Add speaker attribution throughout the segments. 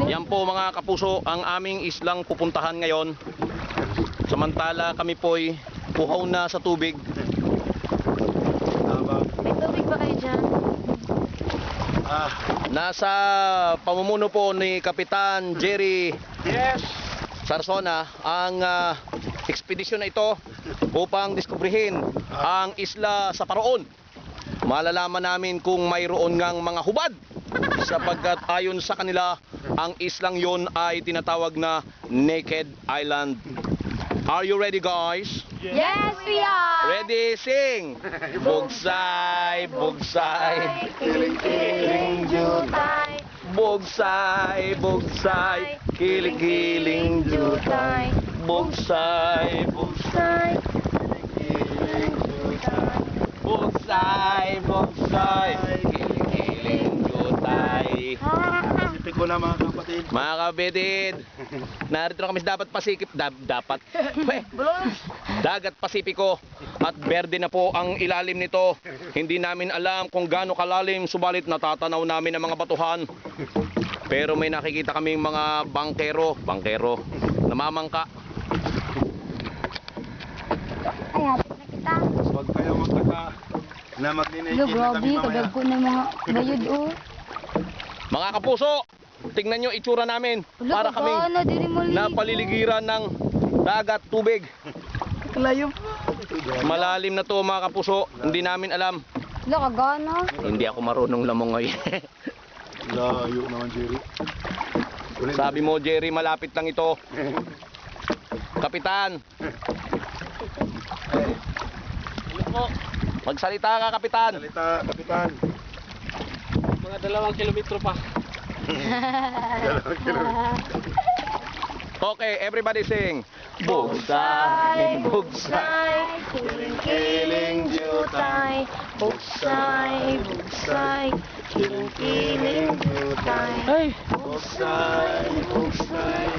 Speaker 1: Yan po mga kapuso ang aming islang pupuntahan ngayon. Samantala kami po'y puhaw na sa tubig.
Speaker 2: May tubig ba kayo dyan?
Speaker 1: Nasa pamumuno po ni Kapitan Jerry Sarsona ang ekspedisyon na ito upang diskubrihin ang isla sa Paraon. Malalaman namin kung mayroon ngang mga hubad sapagkat ayon sa kanila ang islang yon ay tinatawag na Naked Island. Are you ready, guys?
Speaker 2: Yes, we are!
Speaker 1: Ready, sing! Bugsay, bugsay, kiling-kiling jutay. Bugsay, bugsay, kiling-kiling jutay. Bugsay, bugsay, kiling-kiling jutay. Bugsay, bugsay, kiling-kiling jutay.
Speaker 3: Isipin ko na mga kapatid.
Speaker 1: Mga kapatid, narito na kami sa Dagat Pasipiko at berde na po ang ilalim nito. Hindi namin alam kung gaano kalalim, subalit natatanaw namin ang mga batuhan. Pero may nakikita kaming mga bangkero namamangka.
Speaker 2: Ay, hapit na kita.
Speaker 3: Huwag kayo magtaka na magninaikin na kami mamaya.
Speaker 2: Kadagko na mga bayod oh.
Speaker 1: Mga kapuso, tingnan nyo itsura namin para kaming napaliligiran ng dagat, tubig.
Speaker 2: Layo.
Speaker 1: Malalim na to mga kapuso, hindi namin alam.
Speaker 2: Wala kagana.
Speaker 1: Hindi ako marunong lamongoy.
Speaker 3: Layo naman, Jerry.
Speaker 1: Sabi mo, Jerry, malapit lang ito. Kapitan. Magsalita ka, Kapitan.
Speaker 3: Salita, kapitan.
Speaker 1: Mga 2 kilometro pa. Okay, everybody sing. Bugsay, bugsay,
Speaker 2: kiling-kiling jutay. Bugsay, bugsay, kiling-kiling jutay.
Speaker 1: Ay,
Speaker 3: Bugsay, bugsay.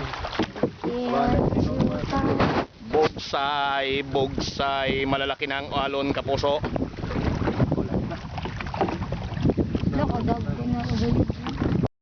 Speaker 1: bugsay, bugsay, malalaki na ang alon, kapuso.
Speaker 2: Wala, kadagko na.